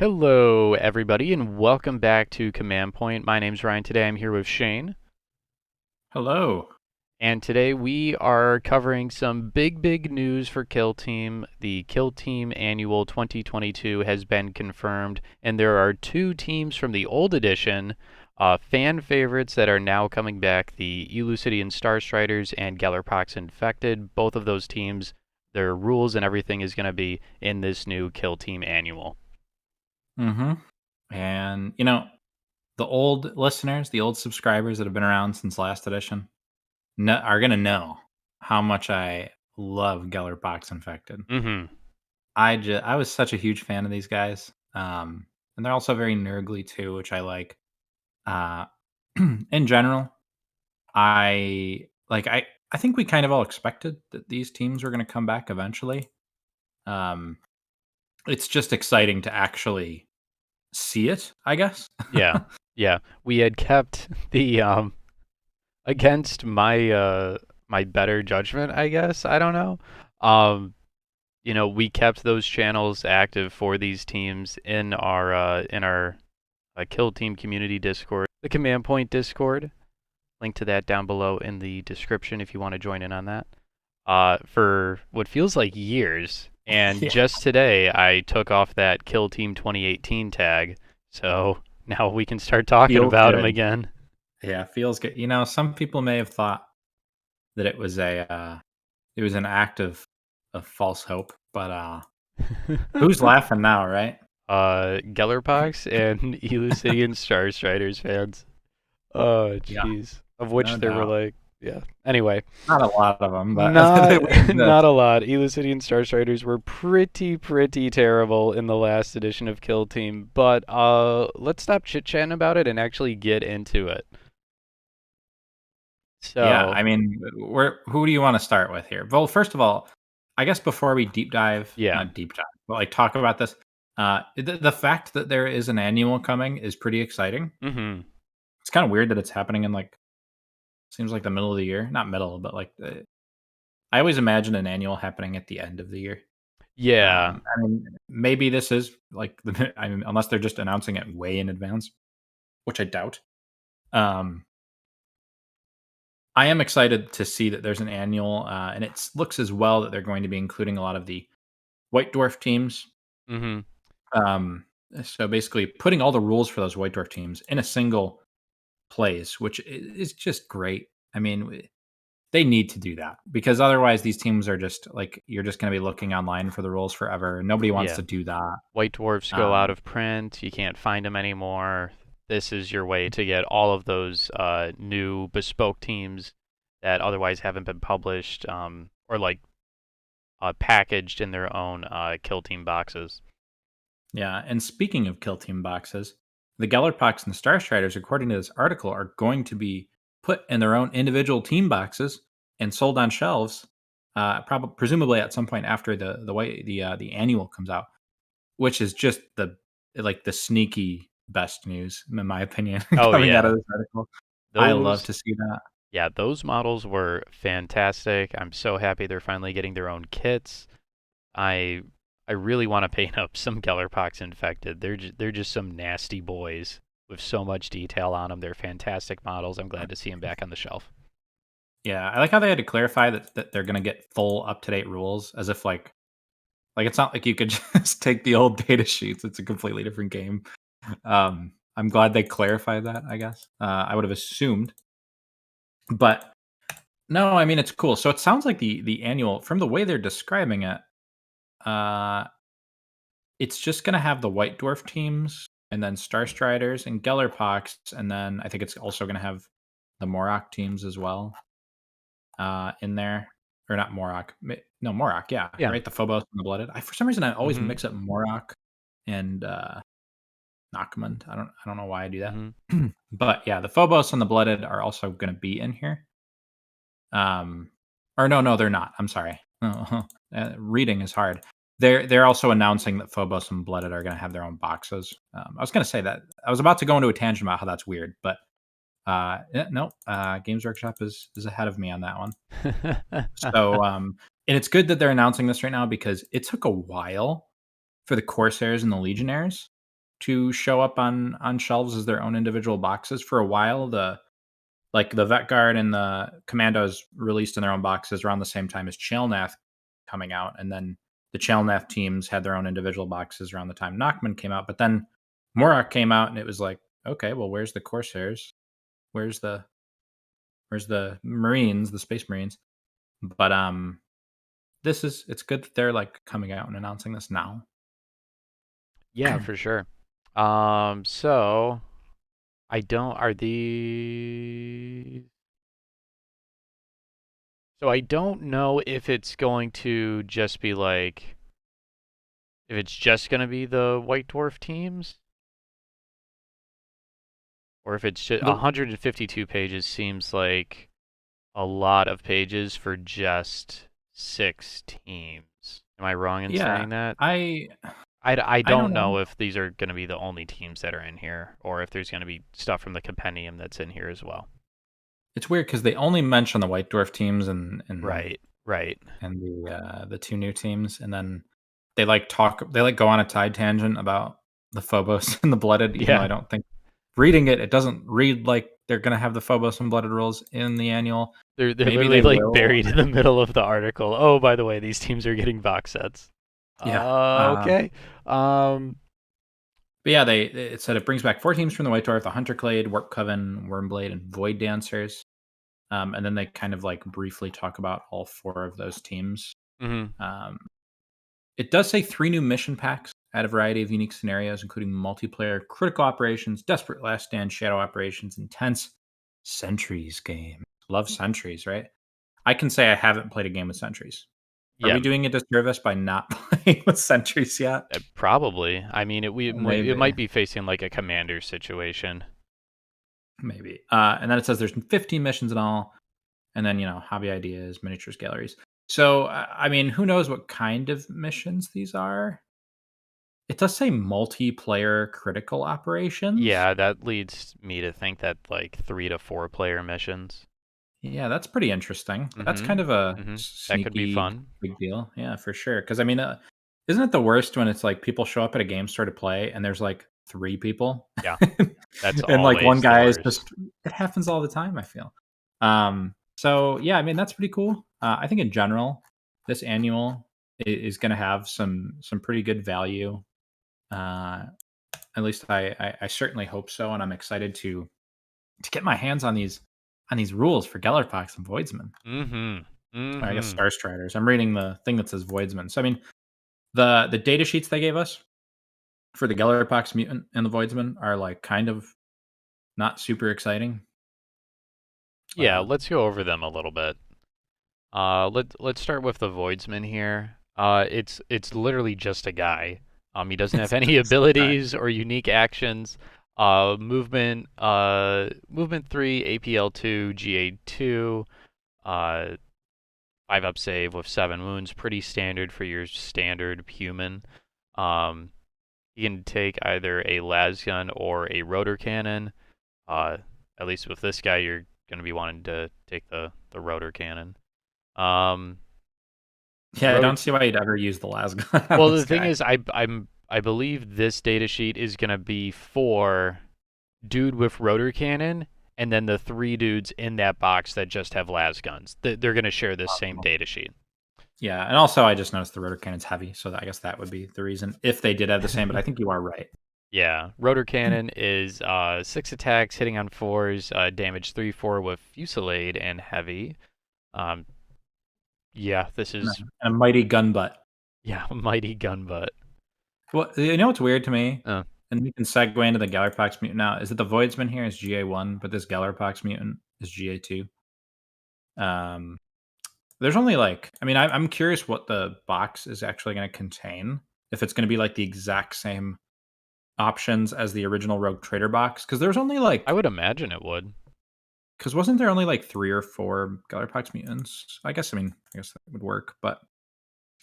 Hello, everybody, and welcome back to Command Point. My name's Ryan. Today I'm here with Shane, Hello. and today we are covering some big news for Kill Team. The Kill Team Annual 2022 has been confirmed, and there are two teams from the old edition, fan favorites that are now coming back, the Elucidian Starstriders and Gellerpox Infected. Both of those teams, their rules and everything is going to be in this new Kill Team Annual. Mm-hmm. And the old listeners, the old subscribers that have been around since last edition, are gonna know how much I love Gellerpox Infected. Mm-hmm. I was such a huge fan of these guys, and they're also very nergly too, which I like. Uh, in general, I think we kind of all expected that these teams were going to come back eventually. Um, it's just exciting to actually see it, I guess. Yeah, yeah. We had kept the against my better judgment, I guess. I don't know. Um, we kept those channels active for these teams in our Kill Team community Discord, the Command Point Discord. Link to that down below in the description if you want to join in on that. For what feels like years, and Yeah. just today I took off that Kill Team 2018 tag, so now we can start talking Feels about him good. again. Yeah, feels good. Some people may have thought that it was an act of false hope, but who's laughing now, right? Gellerpox and Elucidian Starstriders fans. Oh, Yeah, jeez. Of no which there were doubt. like, yeah. Anyway, Not a lot of them, but they not not exist. a lot. Elucidian Starstriders were pretty terrible in the last edition of Kill Team, but let's stop chit-chatting about it and actually get into it. Yeah, So, I mean, who do you want to start with here? Well, first of all, I guess before we deep dive, yeah. not deep dive, but like talk about this, the fact that there is an annual coming is pretty exciting. Mhm. It's kind of weird that it's happening in like seems like the middle of the year, not middle, but like I always imagine an annual happening at the end of the year. Yeah. I mean, maybe this is like I mean, unless they're just announcing it way in advance, which I doubt. Um, I am excited to see that there's an annual, and it looks as well that they're going to be including a lot of the White Dwarf teams. Mhm. Um, so basically, putting all the rules for those White Dwarf teams in a single place, which is just great. I mean, they need to do that because otherwise, these teams are just like you're just going to be looking online for the rules forever. Nobody wants Yeah. to do that. White dwarfs go out Um, of print. You can't find them anymore. This is your way to get all of those new bespoke teams that otherwise haven't been published or like packaged in their own kill team boxes. Yeah, and speaking of kill team boxes, the Gellerpox and the Starstriders, according to this article, are going to be put in their own individual team boxes and sold on shelves, probably presumably at some point after the annual comes out, which is just the sneaky best news in my opinion Oh coming out yeah, of this article. I love those to see that. yeah those models were fantastic. I'm so happy they're finally getting their own kits. I I really want to paint up some Gellerpox infected. They're just some nasty boys with so much detail on them. They're fantastic models. I'm glad to see them back on the shelf. Yeah, I like how they had to clarify that they're going to get full up to date rules, as if like it's not like you could just take the old data sheets. It's a completely different game. I'm glad they clarified that, I guess. I would have assumed. But no, I mean it's cool. So it sounds like the annual from the way they're describing it, uh it's just gonna have the White Dwarf teams and then Star Striders and Gellerpox, and then I think it's also gonna have the Morok teams as well in there. Or not Morok. No, Morok, yeah, Yeah. right? The Phobos and the Blooded. For some reason I always Mhm. mix up Morok and Nachmund. I don't know why I do that. Mhm. But yeah, the Phobos and the Blooded are also going to be in here. Or no, they're not. I'm sorry. Reading is hard. They're also announcing that Phobos and Blooded are going to have their own boxes. I was going to say that I was about to go into a tangent about how that's weird, but no. Games Workshop is ahead of me on that one. So and it's good that they're announcing this right now because it took a while for the Corsairs and the Legionnaires. to show up on shelves as their own individual boxes. For a while, the Vet Guard and the Commandos released in their own boxes around the same time as Chalnath coming out, and then the Chalnath teams had their own individual boxes around the time Nachman came out. But then Morak came out, and it was like, okay, well, where's the Corsairs? Where's the Marines, the Space Marines? But it's good that they're like coming out and announcing this now. Yeah, for sure. So I don't are these so I don't know if it's going to just be like if it's just going to be the White Dwarf teams or if it's just The 152 pages seems like a lot of pages for just 6 teams. Am I wrong in Yeah, saying that? I I I don't don't know. know if these are going to be the only teams that are in here or if there's going to be stuff from the compendium that's in here as well. It's weird because they only mention the White Dwarf teams and Right, right. and the two new teams, and then they go on a tide tangent about the Phobos and the Blooded, even though I Yeah, don't think reading it doesn't read like they're gonna have the Phobos and Blooded rules in the annual. they're Maybe literally they like will. buried in the middle of the article. Oh, by the way, these teams are getting box sets. Yeah. Okay. Um, But yeah, it said it brings back 4 teams from the White Dwarf: the Hunterclade, Warp Coven, Wormblade, and Void Dancers. And then they kind of like briefly talk about all 4 of those teams. mhm. Um, it does say 3 new mission packs add a variety of unique scenarios, including multiplayer, critical operations, desperate last stand, shadow operations, intense sentries game. Love sentries, right? I can say I haven't played a game with sentries. Are Yeah, we doing a disservice by not playing with sentries yet? probably. I mean, it Maybe. might be facing like a commander situation. Maybe. And then it says there's 15 missions in all, and then hobby ideas, miniatures, galleries. So I mean, who knows what kind of missions these are? It does say multiplayer critical operations. Yeah, that leads me to think that like 3 to 4 player missions. Yeah, that's pretty interesting. That's kind Mhm. of a Mhm. That could be sneaky fun. big deal. Yeah, for sure. Because I mean, isn't it the worst when it's like people show up at a game store to play and there's like 3 people, Yeah, that's and like one always the guy is worst. just. It happens all the time. I feel. So yeah, I mean that's pretty cool. I think in general, this annual is going to have some pretty good value. Uh, at least I certainly hope so, and I'm excited to get my hands on these rules for Gellerpox and Voidsman. Mhm. Or I guess Mhm. Starstriders. I'm reading the thing that says Voidsman. So I mean, the data sheets they gave us for the Gellerpox mutant and the Voidsman are like kind of not super exciting. Yeah, Um, let's go over them a little bit. Let's start with the Voidsman here. It's literally just a guy. He doesn't have it's any just okay. abilities or unique actions. Movement 3, APL 2, GA 2, 5 up save with 7 wounds. Pretty standard for your standard human. Um, you can take either a las gun or a rotor cannon. Uh, at least with this guy, you're gonna be wanting to take the rotor cannon. Um, Yeah, I rotor. don't see why you'd ever use the lasgun on Well, this the thing guy. is, I believe this data sheet is gonna be for dude with rotor cannon, and then the 3 dudes in that box that just have las guns. They're gonna share this same data sheet. Yeah, and also I just noticed the rotor cannon's heavy, so I guess that would be the reason if they did have the same. But I think you are right. Yeah, rotor cannon is 6 attacks, hitting on 4s, damage 3/4 with fusillade and heavy. Um, yeah, this And is a mighty gun butt. yeah mighty gun butt. Well, you know what's weird to me, Uh, and we can segue into the Gellerpox mutant now, is that the Voidsman here is GA1, but this Gellerpox mutant is GA2. Um, there's only like, I mean, I'm curious what the box is actually going to contain. If it's going to be like the exact same options as the original Rogue Trader box, because there's only I like, would imagine it would. because wasn't there only like 3 or 4 Gellerpox mutants? I guess that would work, but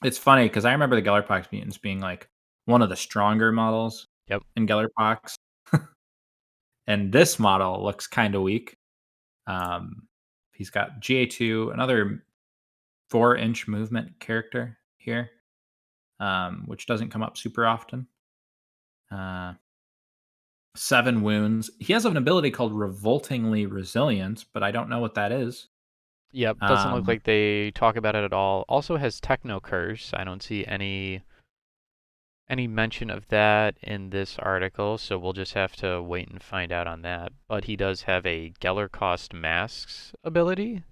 it's funny because I remember the Gellerpox mutants being like one of the stronger models Yep. in Gellerpox, and this model looks kind of weak. Um, he's got GA2, another 4-inch movement character here, which doesn't come up super often. 7 wounds. He has an ability called Revoltingly Resilient, but I don't know what that is. Yep, doesn't look Um, like they talk about it at all. Also has Techno Curse. I don't see any mention of that in this article, so we'll just have to wait and find out on that. But he does have a Gellerpox Masks ability.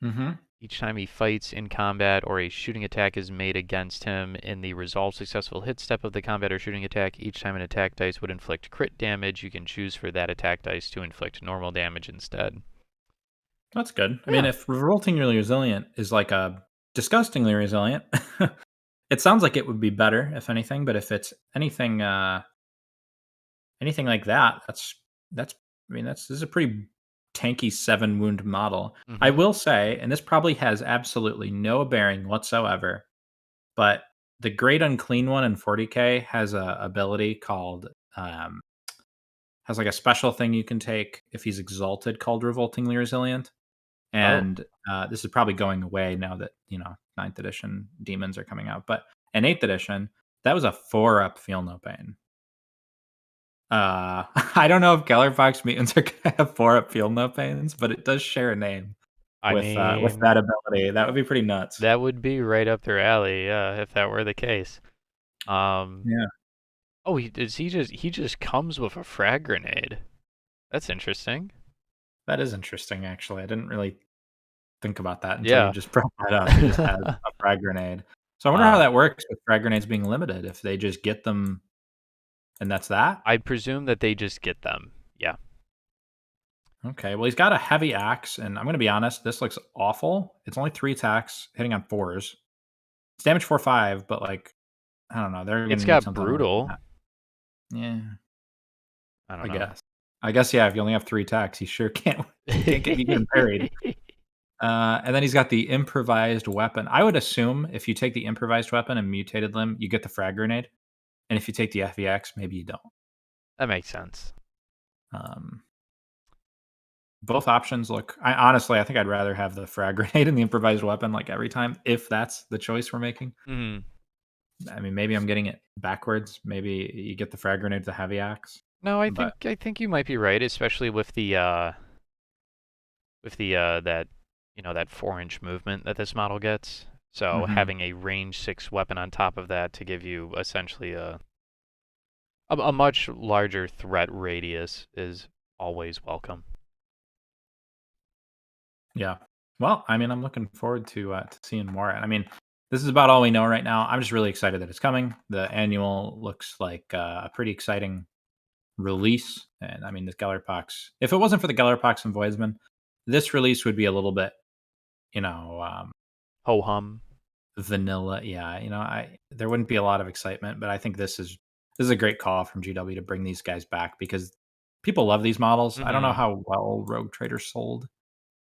mhm. Each time he fights in combat or a shooting attack is made against him in the resolved successful hit step of the combat or shooting attack, each time an attack dice would inflict crit damage, you can choose for that attack dice to inflict normal damage instead. That's good. I mean, Yeah, if Revoltingly Resilient is like a Disgustingly Resilient, it sounds like it would be better, if anything, but if it's anything like that, that's I mean, this is a pretty tanky 7 wound model. I hmm. will say, and this probably has absolutely no bearing whatsoever, but the Great Unclean one in 40K has a ability called, um has, like, a special thing you can take if he's exalted called Revoltingly Resilient, Oh, and, this is probably going away now that, 9th edition demons are coming out, but in 8th edition, that was a 4-up Feel No Pain. I don't know if Gellerpox mutants are gonna have 4-up Feel No Pains, but it does share a name I with mean, that ability. That would be pretty nuts. that would be right up their alley, if that were the case. Um, Yeah, oh, he just comes with a frag grenade. That's interesting. that is interesting, actually. I didn't really think about that until you Yeah. just brought that up. He just has a frag grenade. So I wonder how uh, that works with frag grenades being limited, if they just get them and that's that? I presume that they just get them. Yeah. Okay, well, he's got a heavy axe, and I'm gonna be honest, this looks awful. It's only 3 attacks, hitting on 4s. It's damage 4/5, but, like, I don't know, they're It's gonna need got something more than brutal. that. Yeah, I don't I know. guess. I guess, yeah, if you only have 3 attacks, you sure can't get me getting parried. And then he's got the improvised weapon. I would assume if you take the improvised weapon and mutated limb, you get the frag grenade, and if you take the FVX, maybe you don't. That makes sense. Um, both options look I think I'd rather have the frag grenade and the improvised weapon, like, every time, if that's the choice we're making. Mhm. I mean, maybe I'm getting it backwards. Maybe you get the frag grenade with the heavy axe, No, I think but I think you might be right, especially with the that that 4-inch movement that this model gets. So mhm. having a range 6 weapon on top of that to give you essentially a much larger threat radius is always welcome. Yeah. Well, I mean, I'm looking forward to seeing more. I mean, this is about all we know right now. I'm just really excited that it's coming. The annual looks like a pretty exciting release, and I mean, this Gellerpox. If it wasn't for the Gellerpox and Voidsman, this release would be a little bit, you know, Ho hum. vanilla. Yeah, I there wouldn't be a lot of excitement, but I think this is a great call from GW to bring these guys back because people love these models. I don't know Mhm. how well Rogue Trader sold,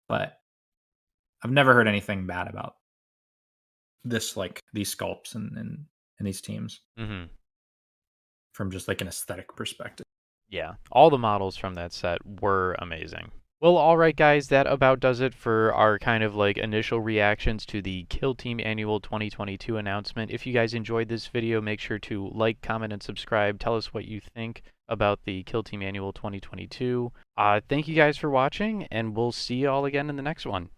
but I've never heard anything bad about this, like these sculpts and these teams Mhm. from just like an aesthetic perspective. Yeah, all the models from that set were amazing. Well, all right, guys, that about does it for our kind of like initial reactions to the Kill Team Annual 2022 announcement. If you guys enjoyed this video, make sure to like, comment, and subscribe. Tell us what you think about the Kill Team Annual 2022. Thank you guys for watching, and we'll see you all again in the next one.